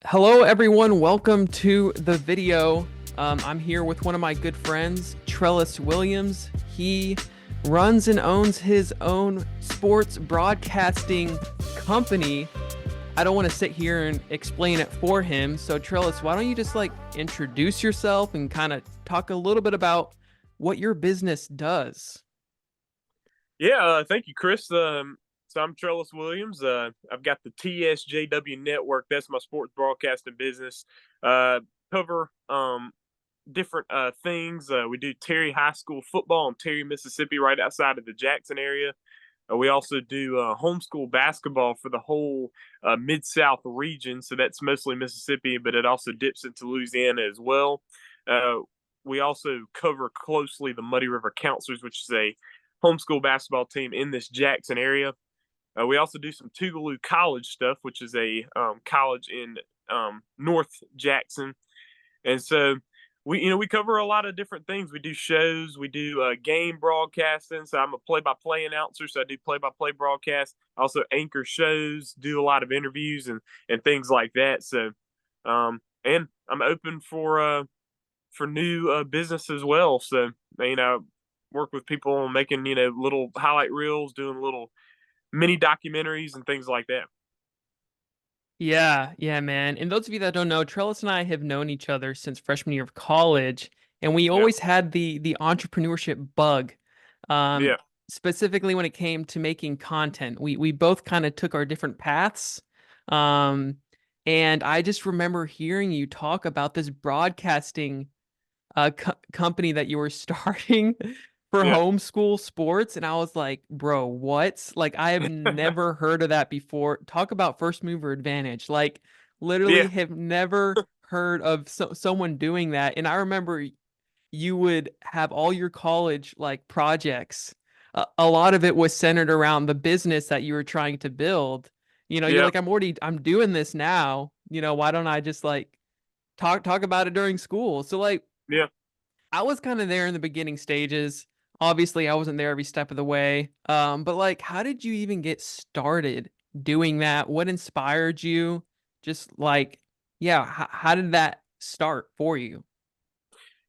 Hello, everyone. Welcome to the video. I'm here with one of my good friends, Trellis Williams. He runs and owns his own sports broadcasting company. I don't want to sit here and explain it for him. So, Trellis, why don't you just introduce yourself and kind of talk a little bit about what your business does? Yeah, thank you, Chris. So I'm Trellis Williams. I've got the TSJW network. That's my sports broadcasting business. Uh, cover different things. We do Terry High School football in Terry, Mississippi, right outside of the Jackson area. We also do homeschool basketball for the whole Mid South region. So that's mostly Mississippi, but it also dips into Louisiana as well. Uh, we also cover closely the Muddy River Counselors, which is a homeschool basketball team in this Jackson area. We also do some Tougaloo College stuff, which is a college in North Jackson, and so we cover a lot of different things. We do shows, we do game broadcasting. So I'm a play-by-play announcer, so I do play-by-play broadcast. I also anchor shows, do a lot of interviews and things like that. So and I'm open for new business as well. So work with people on making little highlight reels, doing little mini documentaries and things like that. Yeah, man. And those of you that don't know, Trellis and I have known each other since freshman year of college, and we Yeah, always had the entrepreneurship bug. Um, yeah, Specifically when it came to making content. We both kind of took our different paths. Um, and I just remember hearing you talk about this broadcasting company that you were starting for yeah, homeschool sports, and I was like, bro, what? Like, I have never heard of that before. Talk about first mover advantage. Like, literally yeah, have never heard of someone doing that. And I remember you would have all your college projects. A lot of it was centered around the business that you were trying to build. You're yeah, like, I'm doing this now. Why don't I just talk about it during school? So yeah. I was kind of there in the beginning stages. Obviously, I wasn't there every step of the way. But how did you even get started doing that? What inspired you? Just yeah, how did that start for you?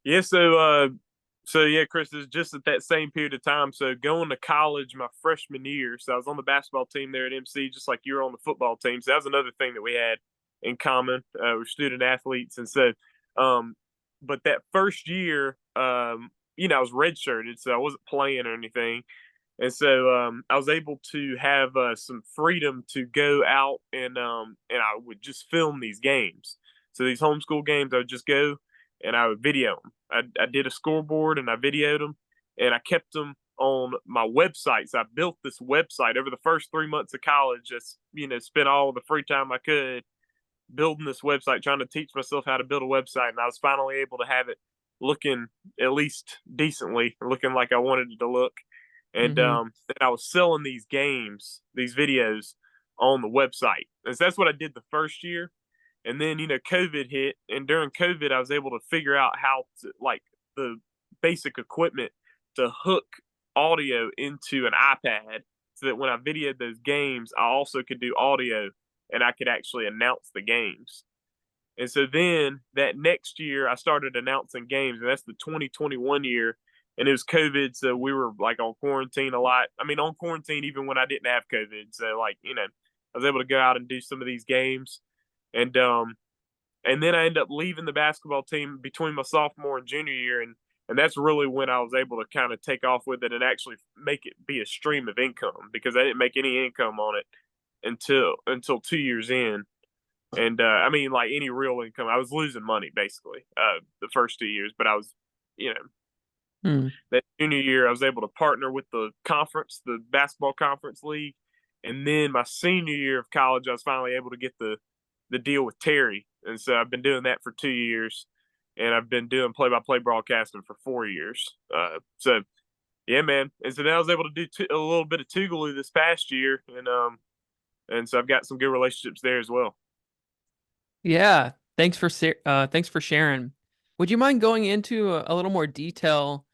Yeah, so yeah, Chris is just at that same period of time. So going to college my freshman year. So I was on the basketball team there at MC, just like you were on the football team. So that was another thing that we had in common. We're student athletes, and so but that first year, I was redshirted, so I wasn't playing or anything. And so I was able to have some freedom to go out and I would just film these games. So these homeschool games, I would just go and I would video them. I did a scoreboard and I videoed them, and I kept them on my website. So I built this website over the first 3 months of college. Just spent all the free time I could building this website, trying to teach myself how to build a website, and I was finally able to have it looking at least decently, looking like I wanted it to look. And Mm-hmm. then I was selling these games, these videos on the website. And so that's what I did the first year. And then, COVID hit. And during COVID, I was able to figure out how to, like, the basic equipment to hook audio into an iPad so that when I videoed those games, I also could do audio and I could actually announce the games. And so then that next year, I started announcing games, and that's the 2021 year. And it was COVID, so we were like on quarantine a lot. I mean, on quarantine even when I didn't have COVID. So I was able to go out and do some of these games, and and then I ended up leaving the basketball team between my sophomore and junior year, and that's really when I was able to kind of take off with it and actually make it be a stream of income because I didn't make any income on it until 2 years in. And I mean, like any real income, I was losing money basically the first 2 years, but I was, you know, Mm. that junior year I was able to partner with the conference, the basketball conference league, and then my senior year of college, I was finally able to get the deal with Terry, and so I've been doing that for 2 years, and I've been doing play by play broadcasting for 4 years. So yeah, man, and so then I was able to do a little bit of Tougaloo this past year, and so I've got some good relationships there as well. Yeah, thanks for sharing. Would you mind going into a little more detail?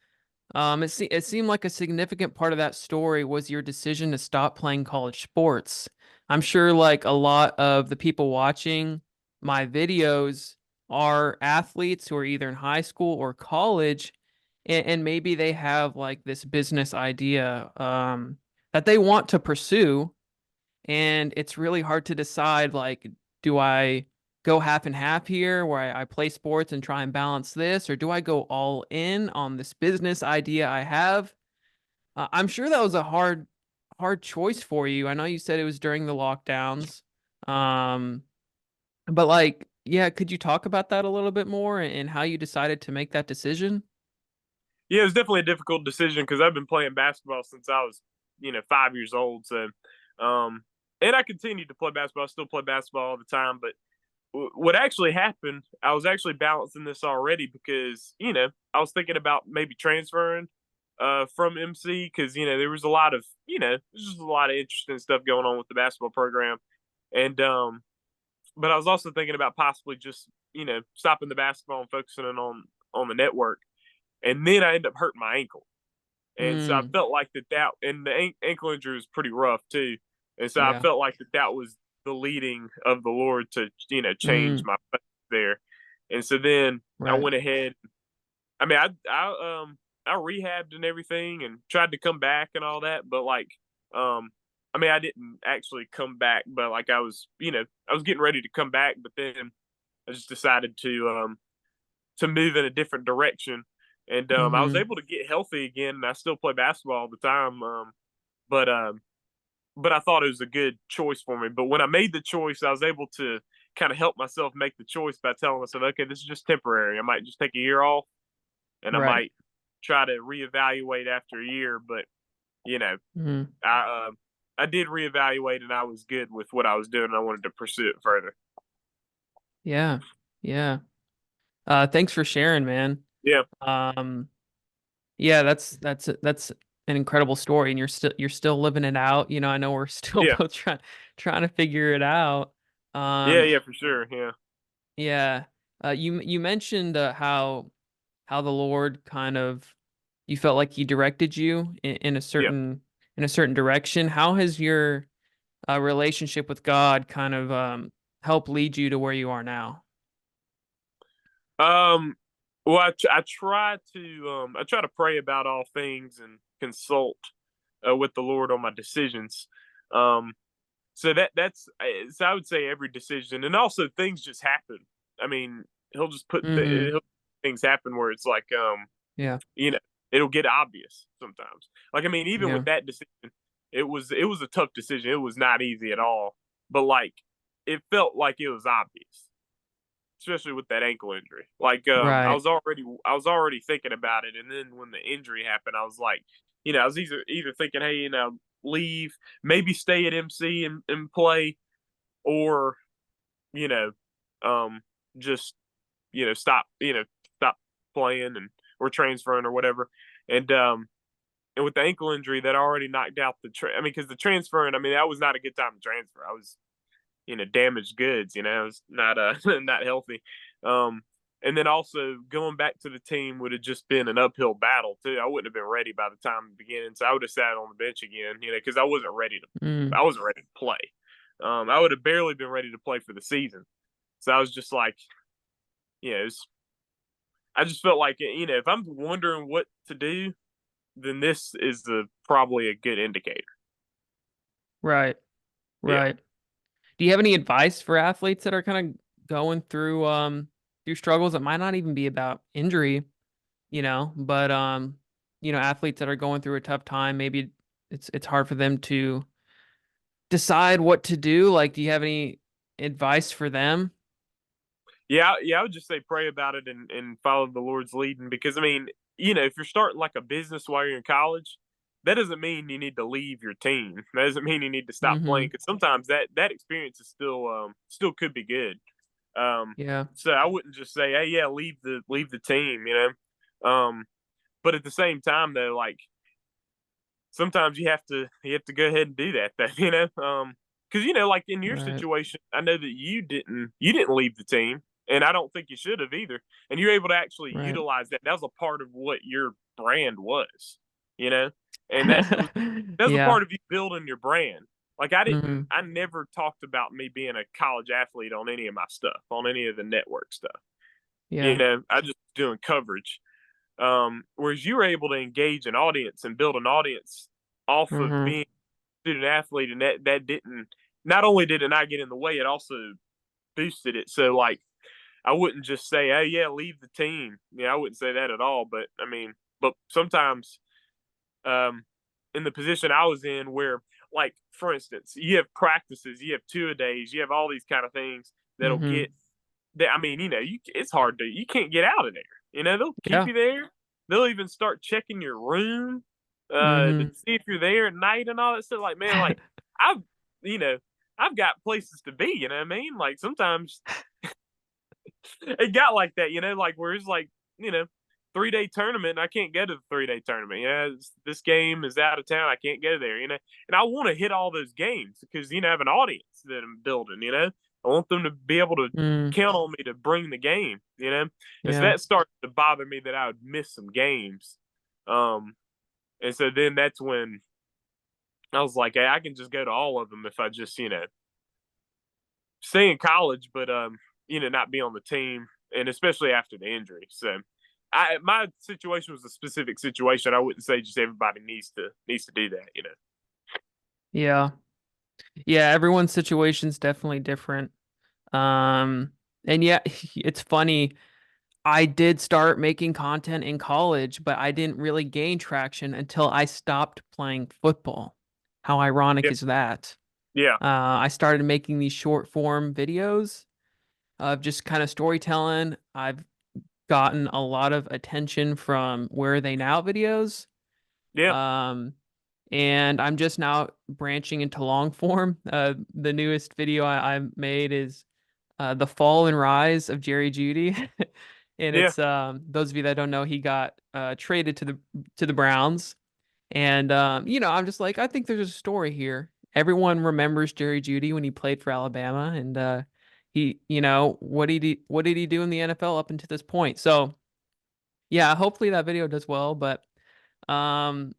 It seemed like a significant part of that story was your decision to stop playing college sports. I'm sure like a lot of the people watching, my videos are athletes who are either in high school or college, and maybe they have like this business idea that they want to pursue, and it's really hard to decide like, do I go half and half here where I play sports and try and balance this, or do I go all in on this business idea I have? I'm sure that was a hard choice for you. I know you said it was during the lockdowns. Um, but like, yeah, could you talk about that a little bit more and how you decided to make that decision? Yeah, it was definitely a difficult decision because I've been playing basketball since I was, 5 years old. So, um, and I continued to play basketball. I still play basketball all the time. But what actually happened, I was actually balancing this already because I was thinking about maybe transferring from MC because there was a lot of there's just a lot of interesting stuff going on with the basketball program, and but I was also thinking about possibly just stopping the basketball and focusing on the network, and then I ended up hurting my ankle. And so I Mm, felt like that and the ankle injury was pretty rough too. And so I yeah. felt like that was the leading of the Lord to, change Mm, my focus there. And so then I right. went ahead. I mean, I rehabbed and everything and tried to come back and all that, but like, um, I mean, I didn't actually come back, but like I was getting ready to come back, but then I just decided to move in a different direction. And I was Mm-hmm. able to get healthy again, and I still play basketball all the time. But um, but I thought it was a good choice for me. But when I made the choice, I was able to kind of help myself make the choice by telling myself, okay, this is just temporary. I might just take a year off, and I Right. might try to reevaluate after a year. But you know, Mm-hmm. I uh, I did reevaluate, and I was good with what I was doing. And I wanted to pursue it further. Yeah. Yeah. Thanks for sharing, man. Yeah, Um, yeah, that's an incredible story, and you're still living it out. I know we're still yeah, both trying to figure it out. yeah, Um, yeah, for sure. Yeah, yeah. You mentioned how the Lord kind of you felt like he directed you in a yeah. certain direction. How has your relationship with God kind of helped lead you to where you are now? Um, well, I try to pray about all things and consult with the Lord on my decisions. Um, so so I would say every decision, and also things just happen. I mean, he'll just Mm-hmm. things happen where it's like Yeah. you know it'll get obvious sometimes. Like I mean, even Yeah. with that decision, it was a tough decision. It was not easy at all, but like it felt like it was obvious, especially with that ankle injury. Like Right. I was already thinking about it, and then when the injury happened, I was like, I was either thinking, hey, leave, maybe stay at MC and play, or you know, um, just stop playing and or transferring or whatever. And and with the ankle injury, that already knocked out I mean, because the transferring, I mean, that was not a good time to transfer. I was damaged goods. It's not not healthy. Um, and then also going back to the team would have just been an uphill battle too. I wouldn't have been ready by the time the beginning, so I would have sat on the bench again. Because Mm. I wasn't ready to play. I would have barely been ready to play for the season. So I was just like, I just felt like if I'm wondering what to do, then this is probably a good indicator. Right. Yeah. Right. Do you have any advice for athletes that are kind of going through struggles that might not even be about injury, but athletes that are going through a tough time, maybe it's hard for them to decide what to do. Like, do you have any advice for them? Yeah, yeah, I would just say pray about it and follow the Lord's leading because I mean, if you're starting like a business while you're in college, that doesn't mean you need to leave your team. That doesn't mean you need to stop playing Mm-hmm. because sometimes that experience is still could be good. Um, Yeah. so I wouldn't just say, hey, yeah, leave the team, but at the same time though, like sometimes you have to go ahead and do that, though, because like in your Right. situation, I know that you didn't leave the team, and I don't think you should have either. And you're able to actually Right. utilize that. That was a part of what your brand was, you know, and that was a Yeah. part of you building your brand. Like I never talked about me being a college athlete on any of my stuff, on any of the network stuff. Yeah. I just doing coverage. Whereas you were able to engage an audience and build an audience off of Mhm. being a student athlete, and that didn't. Not only did it not get in the way, it also boosted it. So like I wouldn't just say, "Hey, yeah, leave the team." I wouldn't say that at all. But I mean, but sometimes, um, in the position I was in, where, like, for instance, you have practices, you have two a days, you have all these kind of things that'll Mhm. get that. I mean, it's hard to, you can't get out of there. They'll keep Yeah. you there. They'll even start checking your room, to Mhm. see if you're there at night and all that stuff. Like, man, like I've, you know, I've got places to be. You know what I mean? Like sometimes it got like that, like where it's like, 3-day tournament, and I can't go to the 3-day tournament. This game is out of town. I can't go there, and I want to hit all those games because, I have an audience that I'm building, I want them to be able to Mm. count on me to bring the game, and so Yeah. that started to bother me that I would miss some games. Um, and so then that's when I was like, hey, I can just go to all of them if I just, stay in college, but not be on the team, and especially after the injury. So, my situation was a specific situation. I wouldn't say just everybody needs to do that. Yeah. Yeah, everyone's situation's definitely different. Um, and yeah, it's funny. I did start making content in college, but I didn't really gain traction until I stopped playing football. How ironic Yeah, is that? yeah, I started making these short form videos of just kind of storytelling. I've gotten a lot of attention from Where Are They Now videos. yeah, Um, and I'm just now branching into long form. The newest video I made is The Fall and Rise of Jerry Judy. And yeah, it's those of you that don't know, he got traded to the Browns. And I'm just like, I think there's a story here. Everyone remembers Jerry Judy when he played for Alabama, and he, what did he do in the NFL up until this point? So yeah, hopefully that video does well. But um,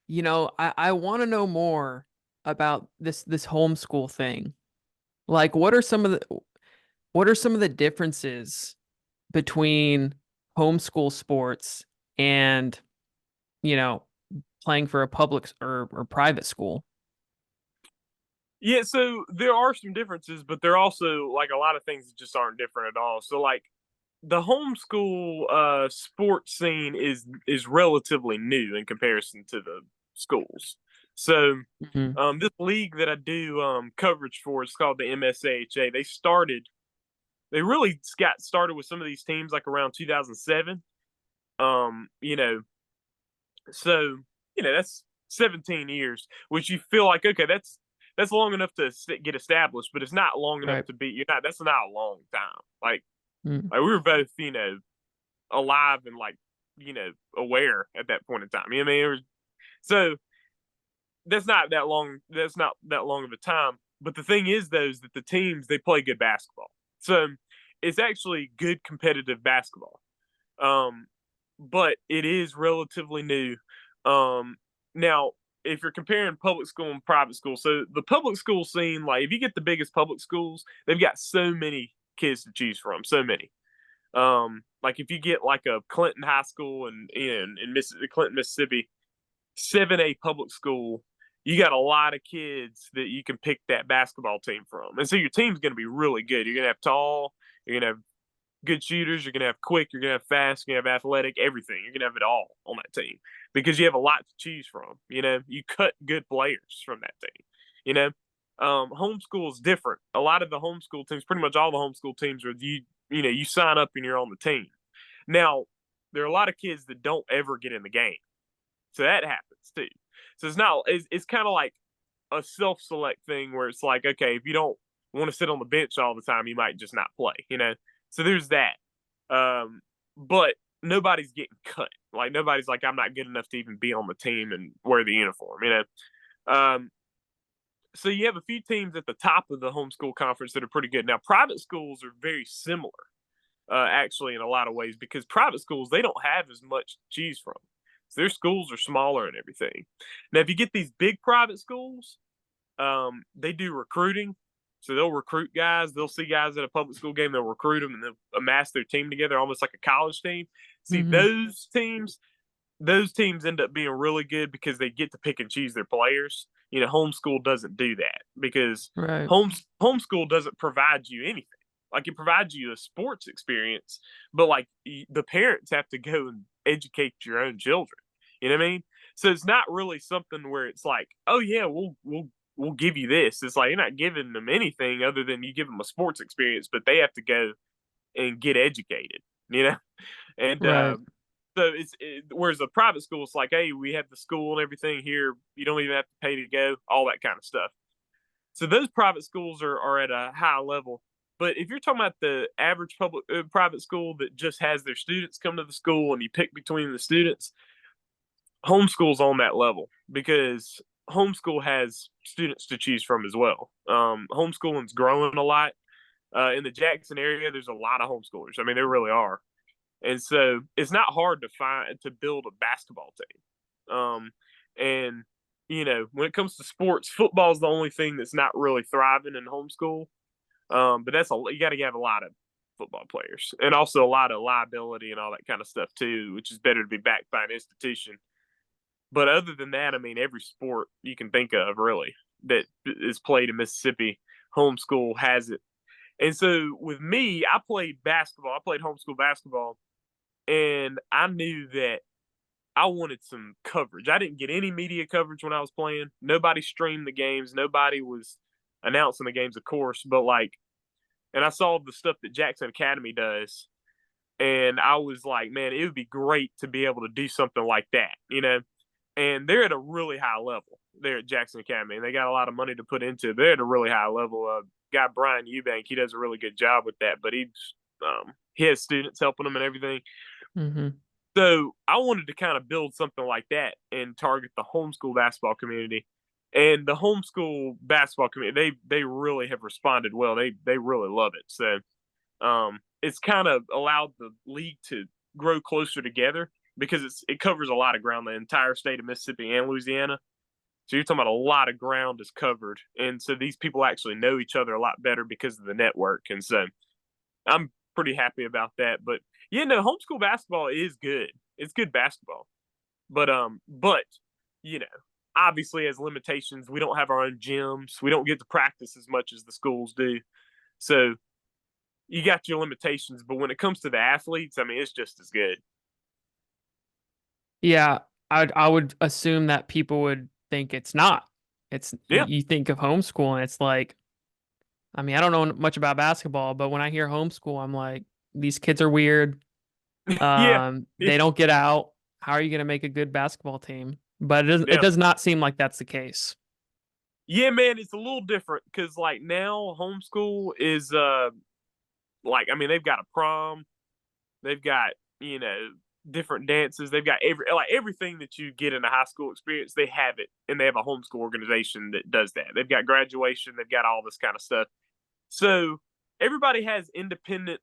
I want to know more about this homeschool thing. Like, what are some of the differences between homeschool sports and, you know, playing for a public or private school? yeah. So there are some differences, but there are also like a lot of things that just aren't different at all. So like the homeschool sports scene is relatively new in comparison to the schools. So Hmm. this league that I do coverage for is called the MSAHA. They really got started with some of these teams like around 2007. Um, you know, so that's 17 years, which you feel like, okay, that's long enough to get established, but it's not long enough Right. to be. You're not. That's not a long time. Mm. Like we were both, alive and like, aware at that point in time. You know what I mean? So that's not that long. That's not that long of a time. But the thing is, though, is that the teams, they play good basketball. So it's actually good competitive basketball. Um, but it is relatively new. Now, if you're comparing public school and private school, so the public school scene, like if you get the biggest public schools, they've got so many kids to choose from, so many. Like if you get like a Clinton High School in Clinton, Mississippi, 7A public school, you got a lot of kids that you can pick that basketball team from, and so your team's going to be really good. You're going to have tall, you're going to have good shooters, you're going to have quick, you're going to have fast, you're going to have athletic, everything. You're going to have it all on that team because you have a lot to choose from. You cut good players from that team. You know, homeschool is different. A lot of the homeschool teams, pretty much all the homeschool teams, are you sign up and you're on the team. Now, there are a lot of kids that don't ever get in the game, so that happens too. So it's kind of like a self-select thing where it's like, okay, if you don't want to sit on the bench all the time, you might just not play. So there's that. But nobody's getting cut. Like nobody's like, I'm not good enough to even be on the team and wear the uniform. So you have a few teams at the top of the homeschool conference that are pretty good. Now, private schools are very similar, actually, in a lot of ways, because private schools, they don't have as much to choose from. So their schools are smaller and everything. Now, if you get these big private schools, they do recruiting. So they'll recruit guys. They'll see guys at a public school game. They'll recruit them and they'll amass their team together, almost like a college team. See, Mm-hmm. those teams end up being really good because they get to pick and choose their players. Homeschool doesn't do that because Right. homeschool doesn't provide you anything. Like, it provides you a sports experience, but like the parents have to go and educate your own children. You know what I mean? So it's not really something where it's like, oh yeah, we'll give you this. It's like you're not giving them anything other than you give them a sports experience, but they have to go and get educated. You know, and Right. so whereas a private school, it's like, hey, we have the school and everything here. You don't even have to pay to go, all that kind of stuff. So those private schools are at a high level. But if you're talking about the average public private school that just has their students come to the school and you pick between the students, homeschool's on that level because homeschool has students to choose from as well. Homeschooling's growing a lot. In the Jackson area, there's a lot of homeschoolers. I mean, there really are. And so it's not hard to build a basketball team. And when it comes to sports, football is the only thing that's not really thriving in homeschool. But you got to have a lot of football players and also a lot of liability and all that kind of stuff too, which is better to be backed by an institution. But other than that, I mean, every sport you can think of really that is played in Mississippi, homeschool has it. And so with me, I played basketball. I played homeschool basketball, and I knew that I wanted some coverage. I didn't get any media coverage when I was playing. Nobody streamed the games. Nobody was announcing the games, of course. But and I saw the stuff that Jackson Academy does, and I was like, man, it would be great to be able to do something like that, And they're at a really high level there at Jackson Academy, and they got a lot of money to put into it. They're at a really high level. Guy Brian Eubank, he does a really good job with that, but he has students helping him and everything. Mm-hmm. So I wanted to kind of build something like that and target the homeschool basketball community. And the homeschool basketball community, they really have responded well. They really love it. So it's kind of allowed the league to grow closer together because it covers a lot of ground, the entire state of Mississippi and Louisiana. So you're talking about a lot of ground is covered. And so these people actually know each other a lot better because of the network. And so I'm pretty happy about that. But homeschool basketball is good. It's good basketball. But obviously has limitations. We don't have our own gyms. We don't get to practice as much as the schools do. So you got your limitations, but when it comes to the athletes, I mean, it's just as good. Yeah, I would assume that people would think it's not. Yeah. You think of homeschool and it's like, I mean, I don't know much about basketball, but when I hear homeschool, I'm like, these kids are weird. Yeah. They don't get out. How are you going to make a good basketball team? But it Yeah. does not seem like that's the case. Yeah, man, it's a little different because now homeschool is they've got a prom, they've got different dances, they've got everything that you get in a high school experience, they have it, and they have a homeschool organization that does that. They've got graduation, they've got all this kind of stuff. So everybody has independent,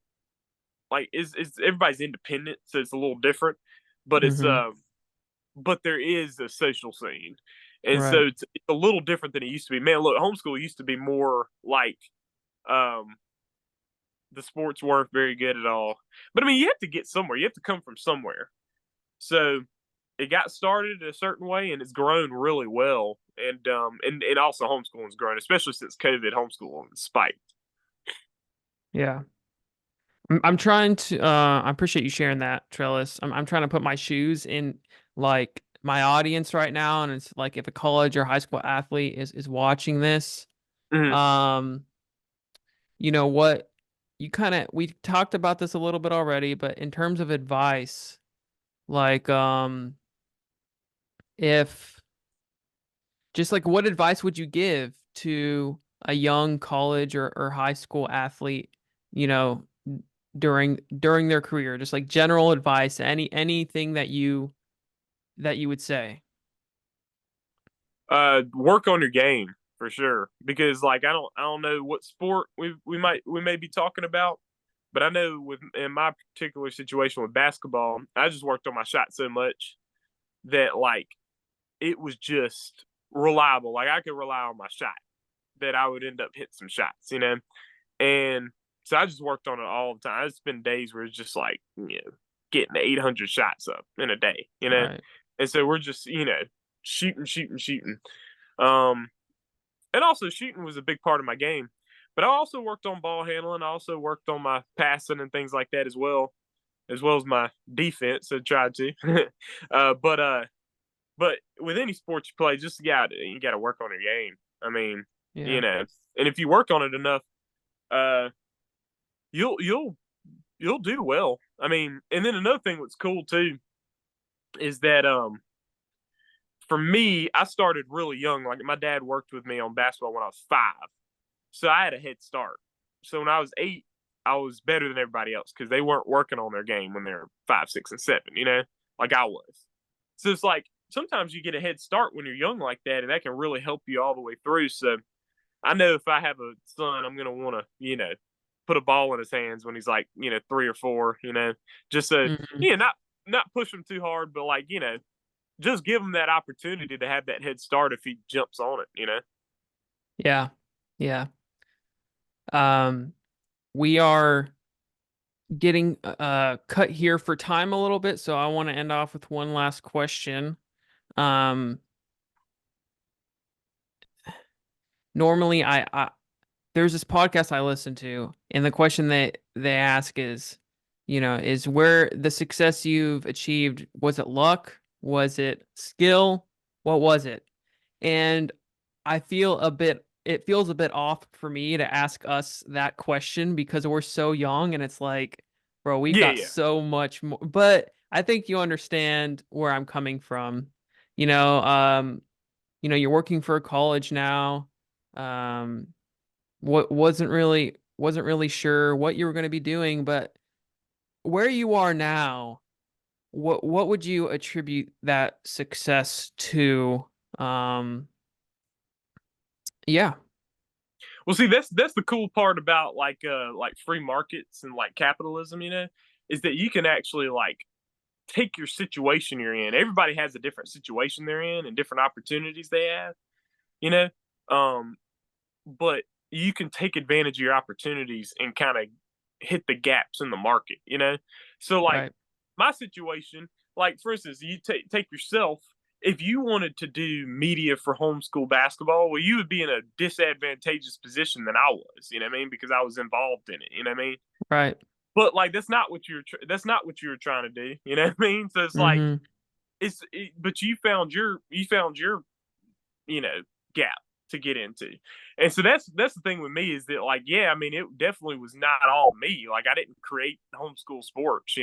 is everybody's independent, so it's a little different, but Mm-hmm. but there is a social scene. And Right. so it's a little different than it used to be. Man, look, homeschool used to be more like the sports weren't very good at all. But I mean, you have to get somewhere. You have to come from somewhere. So it got started a certain way and it's grown really well. And also homeschooling's grown, especially since COVID, homeschooling spiked. Yeah. I'm trying to I appreciate you sharing that, Trellis. I'm trying to put my shoes in like my audience right now, and it's like if a college or high school athlete is watching this, Mhm. um, what we talked about this a little bit already, but in terms of advice, like if just like what advice would you give to a young college or high school athlete, you know, during their career, just like general advice, anything that you would say. Work on your game for sure. Because I don't know what sport we may be talking about, but I know in my particular situation with basketball, I just worked on my shot so much that it was just reliable. Like I could rely on my shot. that I would end up hitting some shots, and so I just worked on it all the time. It's been days where it's just like, getting 800 shots up in a day, Right. and so we're just, shooting, shooting, shooting. Um, and also shooting was a big part of my game, but I also worked on ball handling. I also worked on my passing and things like that as well as my defense. I tried to, uh, but uh, but with any sport you play, just you got to work on your game. I mean, Yeah. and if you work on it enough, uh, you'll you'll you'll do well. I mean, and then another thing that's cool too is that for me, I started really young. Like my dad worked with me on basketball when I was 5, so I had a head start. So when I was 8, I was better than everybody else because they weren't working on their game when they're 5, 6, and 7. Like I was. So it's like sometimes you get a head start when you're young like that, and that can really help you all the way through. So I know if I have a son, I'm gonna want to, put a ball in his hands when he's like, 3 or 4, just so, Mhm. not push him too hard, but like, just give him that opportunity to have that head start if he jumps on it. Yeah. Yeah. Um, we are getting cut here for time a little bit, so I want to end off with one last question. Um, normally I there's this podcast I listen to, and the question that they ask is, is where the success you've achieved, was it luck? Was it skill? What was it? And it feels a bit off for me to ask us that question because we're so young and it's like, bro, we've Yeah, got yeah. so much more. But I think you understand where I'm coming from. You know, um, you're working for a college now. Um, what wasn't really sure what you were going to be doing, but where you are now, what would you attribute that success to? Um, yeah, Well, see, that's the cool part about like free markets and like capitalism, is that you can actually like take your situation you're in. Everybody has a different situation they're in and different opportunities they have, you know. Um, but you can take advantage of your opportunities and kind of hit the gaps in the market. So like right. my situation, like for instance, you take yourself. If you wanted to do media for homeschool basketball, well, you would be in a disadvantageous position than I was. You know what I mean? Because I was involved in it. You know what I mean? Right. But like that's not what you were trying to do. You know what I mean? So it's like Mhm. but you found your you know gap to get into, and so that's the thing with me is that like yeah, I mean it definitely was not all me. Like I didn't create homeschool sports.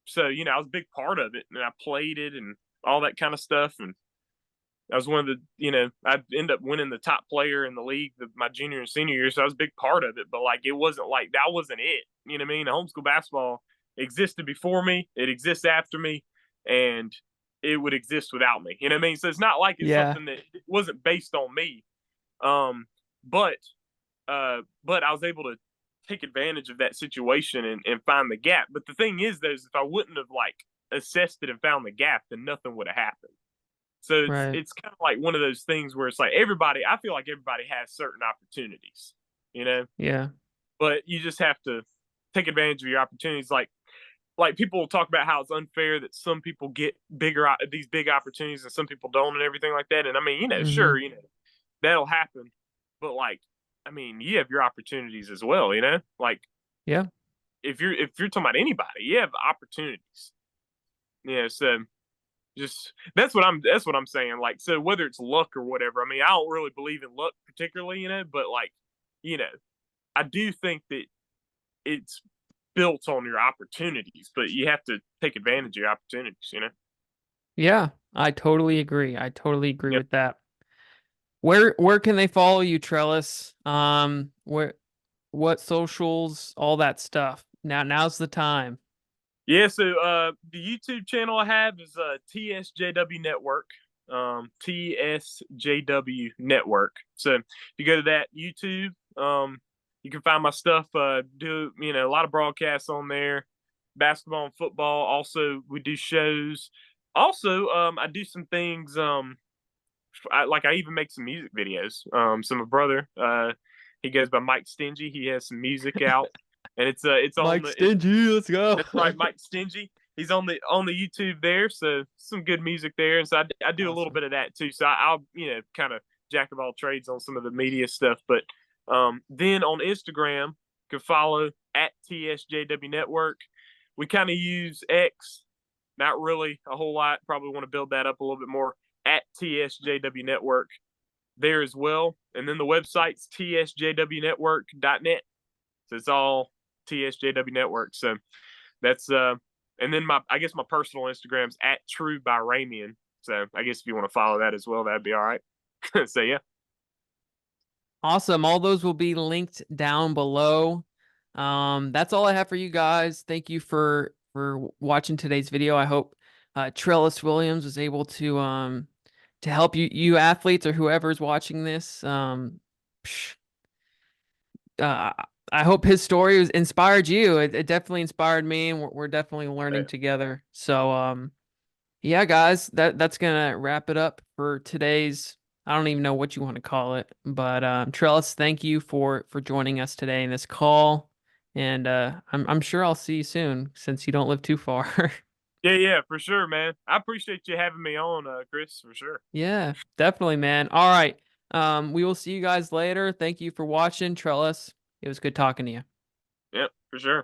So I was a big part of it, and I played it and all that kind of stuff, and I was one of I ended up winning the top player in the league my junior and senior year, so I was a big part of it. But like, it wasn't like that wasn't it. You know what I mean? The homeschool basketball existed before me. It exists after me, and it would exist without me. You know what I mean? So it's not like it's Yeah. something that it wasn't based on me. Um, but but I was able to take advantage of that situation and find the gap. But the thing is, though, is if I wouldn't have like assessed it and found the gap, then nothing would have happened. So it's Right. it's kind of like one of those things where it's like everybody. I feel like everybody has certain opportunities, you know, Yeah. but you just have to take advantage of your opportunities. Like people will talk about how it's unfair that some people get these big opportunities and some people don't and everything like that. And I mean, sure, Mhm. that'll happen, but like, I mean, you have your opportunities as well. Like Yeah. if you're talking about anybody, you have opportunities. Yeah, so just that's what I'm saying. Like, so whether it's luck or whatever, I mean, I don't really believe in luck particularly, but like, you know, I do think that it's built on your opportunities, but you have to take advantage of your opportunities. Yeah. I totally agree. I totally agree Yep. with that. Where can they follow you, Trellis? What socials, all that stuff. Now's the time. Yeah, so the YouTube channel I have is TSJW Network. TSJW Network. So if you go to that YouTube, you can find my stuff. Do a lot of broadcasts on there, basketball and football. Also, we do shows. Also, I do some things. I even make some music videos. So my brother, he goes by Mike Stingy. He has some music out, and it's on Mike the Stingy, let's go. that's right, Mike Stingy. He's on the YouTube there, so some good music there. And so I do a little Awesome. bit of that too. So I'll kind of jack of all trades on some of the media stuff. But then on Instagram, you can follow at TSJW Network. We kind of use X, not really a whole lot. Probably want to build that up a little bit more at TSJW Network there as well. And then the website's tsjwnetwork.net. So it's all TSJW Network. So that's and then I guess my personal Instagram's at True by Ramian. So I guess if you want to follow that as well, that'd be all right. So yeah. Awesome. All those will be linked down below. That's all I have for you guys. Thank you for watching today's video. I hope Trellis Williams was able to help you athletes or whoever's watching this. Psh, uh, I hope his story inspired you. It definitely inspired me, and we're definitely learning together. So yeah, guys, that's gonna wrap it up for today's. I don't even know what you want to call it, but Trellis, thank you for joining us today in this call, and I'm sure I'll see you soon since you don't live too far. Yeah, for sure, man. I appreciate you having me on, Chris, for sure. Yeah, definitely, man. All right, we will see you guys later. Thank you for watching, Trellis. It was good talking to you. Yep, for sure.